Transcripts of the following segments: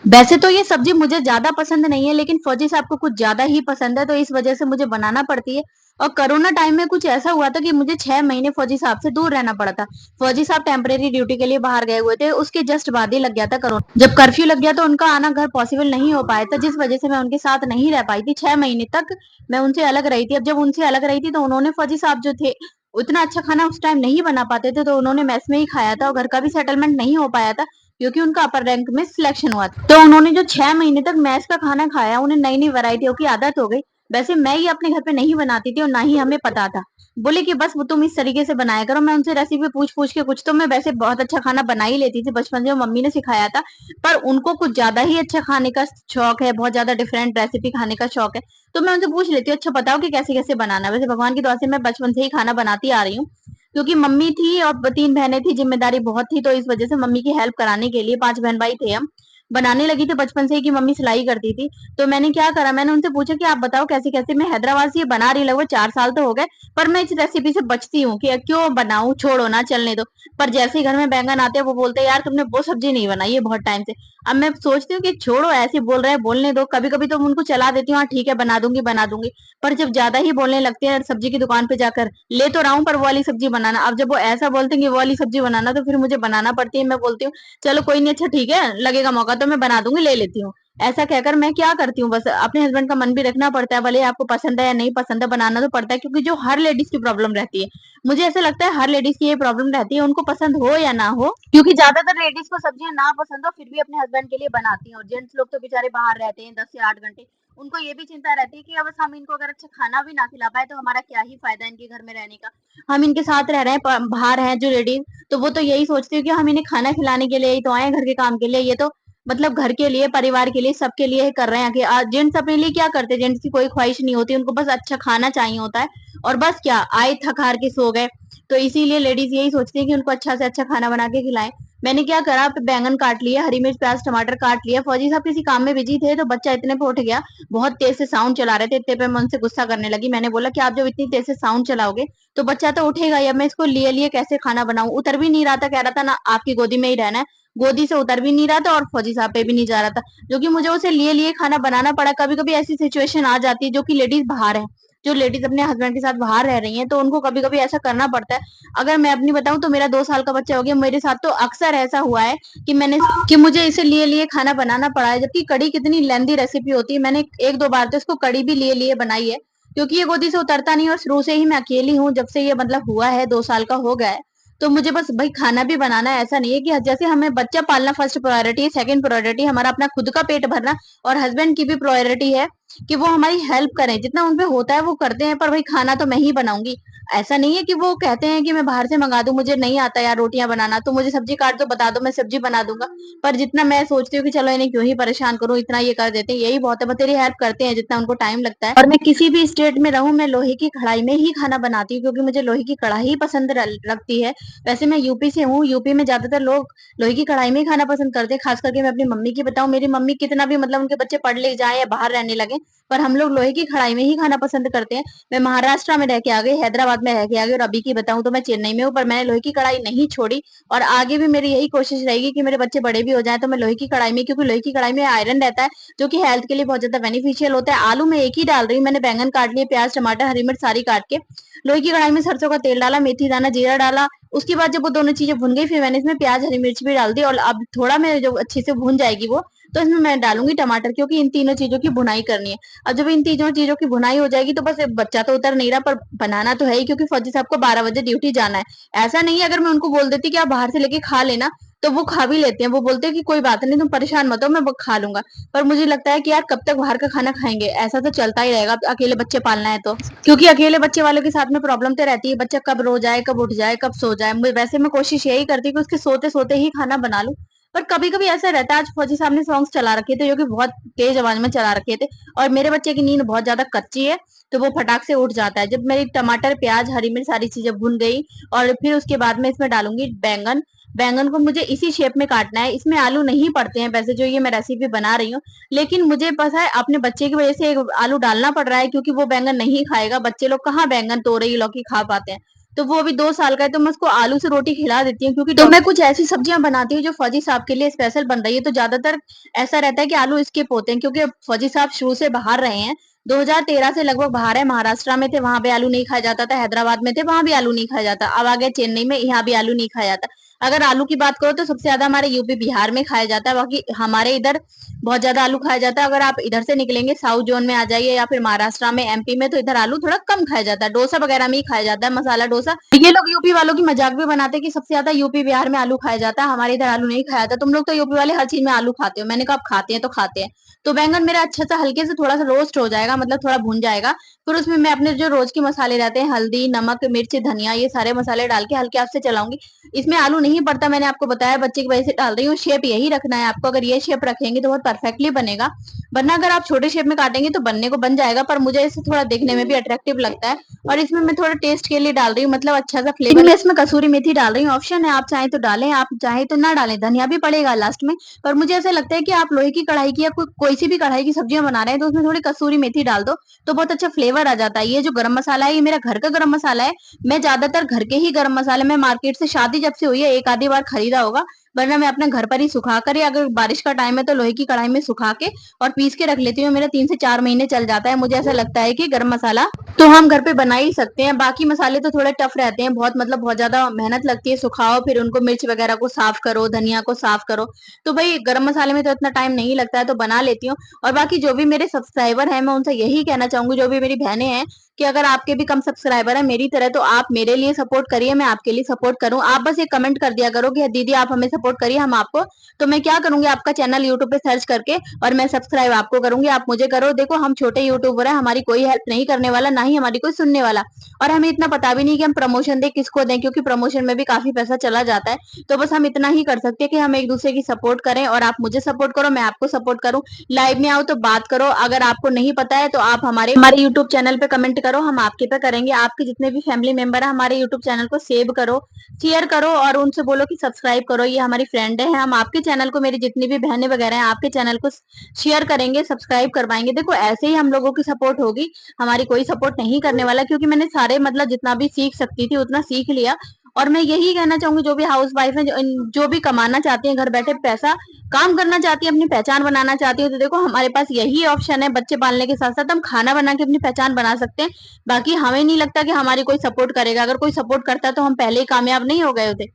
वैसे तो ये सब्जी मुझे ज्यादा पसंद नहीं है, लेकिन फौजी साहब को कुछ ज्यादा ही पसंद है, तो इस वजह से मुझे बनाना पड़ती है। और कोरोना टाइम में कुछ ऐसा हुआ था कि मुझे 6 महीने फौजी साहब से दूर रहना पड़ा था। फौजी साहब टेम्परेरी ड्यूटी के लिए बाहर गए हुए थे, उसके जस्ट बाद ही लग गया था कोरोना। जब कर्फ्यू लग गया तो उनका आना घर पॉसिबल नहीं हो पाया था, जिस वजह से मैं उनके साथ नहीं रह पाई थी। 6 महीने तक मैं उनसे अलग रही थी। अब जब उनसे अलग रही थी तो उन्होंने, फौजी साहब जो थे, उतना अच्छा खाना उस टाइम नहीं बना पाते थे, तो उन्होंने मेस में ही खाया था और घर का भी सेटलमेंट नहीं हो पाया था, क्योंकि उनका अपर रैंक में सिलेक्शन हुआ था। तो उन्होंने जो 6 महीने तक मैस का खाना खाया, उन्हें नई नई वैरायटियों की आदत हो गई। वैसे मैं ये अपने घर पे नहीं बनाती थी और ना ही हमें पता था। बोले कि बस वो तुम इस तरीके से बनाया करो। मैं उनसे रेसिपी पूछ पूछ के, कुछ तो मैं वैसे बहुत अच्छा खाना बना ही लेती थी बचपन से, मम्मी ने सिखाया था। पर उनको कुछ ज्यादा ही अच्छा खाने का शौक है, बहुत ज्यादा डिफरेंट रेसिपी खाने का शौक है। तो मैं उनसे पूछ लेती हूँ, अच्छा बताओ कि कैसे कैसे बनाना है। वैसे भगवान की दुआ से मैं बचपन से ही खाना बनाती आ रही हूँ, क्योंकि मम्मी थी और 3 बहनें थी, जिम्मेदारी बहुत थी, तो इस वजह से मम्मी की हेल्प कराने के लिए, 5 बहन भाई थे हम, बनाने लगी थी बचपन से ही कि मम्मी सिलाई करती थी। तो मैंने क्या करा, मैंने उनसे पूछा कि आप बताओ कैसे कैसे। मैं हैदराबाद से ये बना रही, लगभग 4 साल तो हो गए, पर मैं इस रेसिपी से बचती हूँ कि क्यों बनाऊं, छोड़ो ना, चलने दो। पर जैसे ही घर में बैंगन आते हैं, वो बोलते हैं यार तुमने वो सब्जी नहीं बनाई है बहुत टाइम से। अब मैं सोचती हूँ कि छोड़ो, ऐसे बोल रहे हैं, बोलने दो। कभी कभी तो उनको चला देती हूँ, हाँ ठीक है बना दूंगी बना दूंगी। पर जब ज्यादा ही बोलने लगते हैं, सब्जी की दुकान पे जाकर ले तो रहा हूँ, पर वो वाली सब्जी बनाना, अब जब वो ऐसा बोलते हैं कि वो वाली सब्जी बनाना, तो फिर मुझे बनाना पड़ती है। मैं बोलती हूँ चलो कोई नहीं, अच्छा ठीक है, लगेगा मौका तो मैं बना दूंगी, ले लेती हूँ। ऐसा कहकर मैं क्या करती हूँ, बस अपने हस्बैंड का मन भी रखना पड़ता है, भले आपको पसंद है या नहीं पसंद है, बनाना तो पड़ता है, क्योंकि जो हर लेडीज की प्रॉब्लम रहती है, मुझे ऐसा लगता है हर लेडीज की ये प्रॉब्लम रहती है, उनको पसंद हो या ना हो, क्योंकि ज्यादातर लेडीज को सब्जियां ना पसंद हो फिर भी अपने हस्बैंड के लिए बनाती हैं। और जेंट्स लोग तो बेचारे बाहर रहते हैं 10 से 8 घंटे, उनको ये भी चिंता रहती है कि अब हम इनको अगर अच्छा खाना भी ना खिला पाए तो हमारा क्या ही फायदा इनके घर में रहने का। हम इनके साथ रह रहे हैं, बाहर हैं जो लेडीज, तो वो तो यही सोचती है कि हम इन्हें खाना खिलाने के लिए ही तो आए, घर के काम के लिए। ये तो मतलब घर के लिए, परिवार के लिए, सबके लिए कर रहे हैं कि जेंट्स अपने लिए क्या करते हैं, जेंट्स की कोई ख्वाहिश नहीं होती, उनको बस अच्छा खाना चाहिए होता है। और बस क्या, आए थक हार के सो गए। तो इसीलिए लेडीज यही सोचती है कि उनको अच्छा से अच्छा खाना बना के खिलाएं। मैंने क्या करा, बैंगन काट लिया, हरी मिर्च प्याज टमाटर काट लिया। फौजी साहब किसी काम में बिजी थे, तो बच्चा इतने पे उठ गया, बहुत तेज से साउंड चला रहे थे, इतने पे मैं उनसे गुस्सा करने लगी। मैंने बोला कि आप जब इतनी तेज से साउंड चलाओगे तो बच्चा तो उठेगा ही। अब मैं इसको लिए लिए कैसे खाना बनाऊं, उतर भी नहीं रहा था, कह रहा था ना आपकी गोदी में ही रहना है। गोदी से उतर भी नहीं रहा था और फौजी साहब पे भी नहीं जा रहा था, जो कि मुझे उसे लिए लिए खाना बनाना पड़ा। कभी कभी ऐसी सिचुएशन आ जाती है, जो कि लेडीज बाहर है, जो लेडीज अपने हस्बैंड के साथ बाहर रह रही हैं, तो उनको कभी कभी ऐसा करना पड़ता है। अगर मैं अपनी बताऊं तो मेरा 2 साल का बच्चा हो गया, मेरे साथ तो अक्सर ऐसा हुआ है कि मुझे इसे लिए लिए खाना बनाना पड़ा है। जबकि कड़ी कितनी लेंदी रेसिपी होती है, मैंने 1-2 बार तो इसको कड़ी भी लिए लिए बनाई है, क्योंकि ये गोदी से उतरता नहीं और शुरू से ही मैं अकेली हूँ, जब से ये मतलब हुआ है 2 साल का हो गया है। तो मुझे बस भाई खाना भी बनाना है, ऐसा नहीं है कि जैसे हमें बच्चा पालना फर्स्ट प्रायोरिटी है, सेकंड प्रायोरिटी हमारा अपना खुद का पेट भरना, और हस्बैंड की भी प्रायोरिटी है कि वो हमारी हेल्प करें, जितना उनपे होता है वो करते हैं, पर भाई खाना तो मैं ही बनाऊंगी। ऐसा नहीं है कि वो कहते हैं कि मैं बाहर से मंगा दूं, मुझे नहीं आता यार रोटियां बनाना, तो मुझे सब्जी काट दो, बता दो, मैं सब्जी बना दूंगा। पर जितना मैं सोचती हूँ कि चलो इन्हें क्यों ही परेशान करूं, इतना ये कर देते हैं, यही बहुत है, वो तेरी हेल्प करते हैं जितना उनको टाइम लगता है। और मैं किसी भी स्टेट में रहूं, मैं लोहे की कढ़ाई में ही खाना बनाती हूँ, क्योंकि मुझे लोहे की कढ़ाई ही पसंद लगती है। वैसे मैं यूपी से हूँ, यूपी में ज्यादातर लोग लोहे की कढ़ाई में ही खाना पसंद करते हैं। खास करके मैं अपनी मम्मी की बताऊं, मेरी मम्मी कितना भी मतलब उनके बच्चे पढ़ ले जाए या बाहर रहने लगे, पर हम लोग लोहे की कढ़ाई में ही खाना पसंद करते हैं। मैं महाराष्ट्र में रह के आ गई, हैदराबाद में रह के आ गई, और अभी की बताऊं तो मैं चेन्नई में हूँ, पर मैंने लोहे की कढ़ाई नहीं छोड़ी। और आगे भी मेरी यही कोशिश रहेगी कि मेरे बच्चे बड़े भी हो जाएं तो मैं लोहे की कढ़ाई में, क्योंकि लोहे की कढ़ाई में आयरन रहता है, जो कि हेल्थ के लिए बहुत ज्यादा बेनिफिशियल होता है। आलू में एक ही डाल रही हूँ मैंने, बैंगन काट लिए, प्याज टमाटर हरी मिर्च सारी काट के लोहे की कढ़ाई में सरसों का तेल डाला, मेथी दाना जीरा डाला। उसके बाद जब वो दोनों चीजें भुन गई, फिर मैंने इसमें प्याज हरी मिर्च भी डाल दी, और अब थोड़ा मैं जो अच्छे से भुन जाएगी वो, तो इसमें मैं डालूंगी टमाटर, क्योंकि इन तीनों चीजों की भुनाई करनी है। अब जब इन तीनों चीजों की भुनाई हो जाएगी तो बस बच्चा तो उतर नहीं रहा, पर बनाना तो है ही, क्योंकि फौजी साहब को 12 बजे ड्यूटी जाना है। ऐसा नहीं है अगर मैं उनको बोल देती कि आप बाहर से लेके खा लेना, तो वो खा भी लेते हैं। वो बोलते हैं कि कोई बात नहीं, तुम परेशान मत हो, मैं वो खा लूंगा। पर मुझे लगता है कि यार कब तक बाहर का खाना खाएंगे, ऐसा तो चलता ही रहेगा, अकेले बच्चे पालना है तो। क्योंकि अकेले बच्चे वालों के साथ में प्रॉब्लम तो रहती है, बच्चा कब रो जाए, कब उठ जाए, कब सो जाए। वैसे मैं कोशिश यही करती हूँ कि उसके सोते सोते ही खाना बना लूं। पर कभी कभी ऐसा रहता है, आज फौजी साहब ने सॉन्ग्स चला रखे थे, जो कि बहुत तेज आवाज में चला रखे थे, और मेरे बच्चे की नींद बहुत ज्यादा कच्ची है, तो वो फटाक से उठ जाता है। जब मेरी टमाटर प्याज हरी मिर्च सारी चीजें भुन गई, और फिर उसके बाद में इसमें डालूंगी बैंगन। बैंगन को मुझे इसी शेप में काटना है, इसमें आलू नहीं पड़ते हैं वैसे, जो ये मैं रेसिपी बना रही हूँ। लेकिन मुझे पता है अपने बच्चे की वजह से आलू डालना पड़ रहा है, क्योंकि वो बैंगन नहीं खाएगा। बच्चे लोग कहाँ बैंगन तोरई लौकी खा पाते हैं, तो वो अभी 2 साल का है, तो मैं उसको आलू से रोटी खिला देती हूँ, क्योंकि तो मैं कुछ ऐसी सब्जियाँ बनाती हूँ जो फौजी साहब के लिए स्पेशल बन रही है, तो ज़्यादातर ऐसा रहता है कि आलू स्किप होते हैं, क्योंकि फौजी साहब शुरू से बाहर रहे हैं। 2013 से लगभग बाहर है, महाराष्ट्र में थे, वहाँ पे आलू नहीं खाया जाता था, हैदराबाद में थे, वहाँ भी आलू नहीं खाया जाता। अब आ गए चेन्नई में, यहाँ भी आलू नहीं खाया जाता। अगर आलू की बात करो तो सबसे ज़्यादा हमारे यूपी, बिहार में खाया जाता है, बाकी हमारे इधर बहुत ज़्यादा आलू खाया जाता है। अगर आप इधर से निकलेंगे साउथ जोन में आ जाइए या फिर महाराष्ट्र में, एमपी में, तो इधर आलू थोड़ा कम खाया जाता है। डोसा वगैरह में ही खाया जाता है, मसाला डोसा। ये लोग यूपी वालों की मजाक भी बनाते हैं कि सबसे ज्यादा यूपी बिहार में आलू खाया जाता है, हमारे इधर आलू नहीं खाया जाता। तुम लोग तो यूपी वाले हर चीज में आलू खाते हो। मैंने कहा आप खाते हैं तो खाते हैं। तो बैंगन मेरा अच्छा सा हल्के से थोड़ा सा रोस्ट हो जाएगा, मतलब थोड़ा भुन जाएगा। फिर उसमें मैं अपने जो रोज के मसाले रहते हैं, हल्दी, नमक, मिर्च, धनिया, ये सारे मसाले डाल के हल्के हाथ से चलाऊंगी। इसमें आलू नहीं पड़ता, मैंने आपको बताया, बच्चे की वजह से डाल रही हूँ। शेप यही रखना है आपको, अगर ये शेप रखेंगे तो बहुत परफेक्टली बनेगा। वरना अगर आप छोटे शेप में काटेंगे तो बनने को बन जाएगा, पर मुझे इसे थोड़ा देखने में भी अट्रैक्टिव लगता है। और इसमें मैं थोड़ा टेस्ट के लिए डाल रही हूँ, मतलब अच्छा सा फ्लेवर। मैं इसमें कसूरी मेथी डाल रही हूँ, ऑप्शन है, आप चाहें तो डालें, आप चाहें तो ना डालें, धनिया भी पड़ेगा लास्ट में। पर मुझे ऐसा लगता है कि आप लोहे की कढ़ाई की या कोई सी भी कढ़ाई की सब्जियां बना रहे हैं तो उसमें थोड़ी कसूरी मेथी डाल दो, तो बहुत अच्छा फ्लेवर आ जाता है। ये जो गरम मसाला है, ये मेरा घर का गरम मसाला है। मैं ज्यादातर घर के ही गरम मसाले, मैं मार्केट से शादी जब से हुई है एक आधी बार खरीदा होगा, वरना मैं अपने घर पर ही सुखा कर, या अगर बारिश का टाइम है तो लोहे की कढ़ाई में सुखा के और पीस के रख लेती हूँ। मेरा 3 से 4 महीने चल जाता है। मुझे ऐसा लगता है कि गरम मसाला तो हम घर पे बना ही सकते हैं। बाकी मसाले तो थोड़े टफ रहते हैं, बहुत मतलब बहुत ज्यादा मेहनत लगती है, सुखाओ, फिर उनको मिर्च वगैरह को साफ करो, धनिया को साफ करो। तो भाई गरम मसाले में तो इतना टाइम नहीं लगता है, तो बना लेती हूँ। और बाकी जो भी मेरे सब्सक्राइबर हैं, मैं उनसे यही कहना चाहूंगी, जो भी मेरी बहनें हैं, कि अगर आपके भी कम सब्सक्राइबर है मेरी तरह, तो आप मेरे लिए सपोर्ट करिए, मैं आपके लिए सपोर्ट करूँ। आप बस एक कमेंट कर दिया करो कि दीदी आप हमें सपोर्ट करिए, हम आपको। तो मैं क्या करूंगी, आपका चैनल यूट्यूब पे सर्च करके और मैं सब्सक्राइब आपको करूंगी, आप मुझे करो। देखो हम छोटे यूट्यूबर हैं, हमारी कोई हेल्प नहीं करने वाला, ना ही हमारी कोई सुनने वाला। और हमें इतना पता भी नहीं कि हम प्रमोशन दें किसको दें, क्योंकि प्रमोशन में भी काफी पैसा चला जाता है। तो बस हम इतना ही कर सकते हैं कि हम एक दूसरे की सपोर्ट करें, और आप मुझे सपोर्ट करो, मैं आपको सपोर्ट करूं। लाइव में आओ तो बात करो, अगर आपको नहीं पता है तो आप हमारे हमारे यूट्यूब चैनल पे कमेंट करो, हम आपके पे करेंगे। आपके जितने भी फैमिली मेंबर है, हमारे यूट्यूब चैनल को सेव करो, शेयर करो, और उनसे बोलो कि सब्सक्राइब करो, ये हमारी फ्रेंड है। हम आपके चैनल को, मेरी जितनी भी बहनें वगैरह हैं, आपके चैनल को शेयर करेंगे, सब्सक्राइब करवाएंगे। देखो ऐसे ही हम लोगों की सपोर्ट होगी, हमारी कोई सपोर्ट नहीं करने वाला, क्योंकि मैंने सारे मतलब जितना भी सीख सकती थी उतना सीख लिया। और मैं यही कहना चाहूंगी, जो भी हाउस वाइफ है, जो भी कमाना चाहती है घर बैठे पैसा, काम करना चाहती है, अपनी पहचान बनाना चाहती है, तो देखो हमारे पास यही ऑप्शन है। बच्चे पालने के साथ साथ हम खाना बना के अपनी पहचान बना सकते हैं। बाकी हमें नहीं लगता कि हमारी कोई सपोर्ट करेगा, अगर कोई सपोर्ट करता तो हम पहले ही कामयाब नहीं हो गए होते।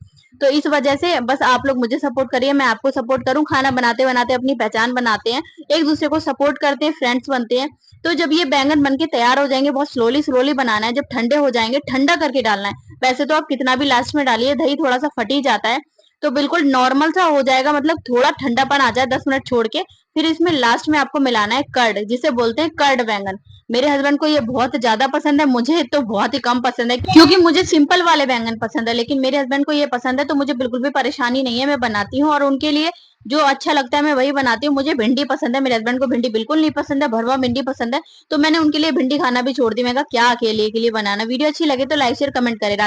तो इस वजह से बस आप लोग मुझे सपोर्ट करिए, मैं आपको सपोर्ट करूं। खाना बनाते बनाते अपनी पहचान बनाते हैं, एक दूसरे को सपोर्ट करते हैं, फ्रेंड्स बनते हैं। तो जब ये बैंगन बन के तैयार हो जाएंगे, बहुत स्लोली स्लोली बनाना है, जब ठंडे हो जाएंगे ठंडा करके डालना है। वैसे तो आप कितना भी लास्ट में डालिए, दही थोड़ा सा फट ही जाता है, तो बिल्कुल नॉर्मल सा हो जाएगा, मतलब थोड़ा ठंडापन आ जाए 10 मिनट छोड़ के। फिर इसमें लास्ट में आपको मिलाना है कर्ड, जिसे बोलते हैं कर्ड बैंगन। मेरे हस्बैंड को ये बहुत ज्यादा पसंद है, मुझे तो बहुत ही कम पसंद है, क्योंकि मुझे सिंपल वाले बैंगन पसंद है, लेकिन मेरे हस्बैंड को ये पसंद है, तो मुझे बिल्कुल भी परेशानी नहीं है, मैं बनाती हूँ और उनके लिए जो अच्छा लगता है मैं वही बनाती हूँ। मुझे भिंडी पसंद है, मेरे हस्बैंड को भिंडी बिल्कुल नहीं पसंद है, भरवा भिंडी पसंद है। तो मैंने उनके लिए भिंडी खाना भी छोड़ दी। मैं कहा क्या अकेले के लिए बनाना। वीडियो अच्छी लगे तो लाइक शेयर कमेंट करेगा।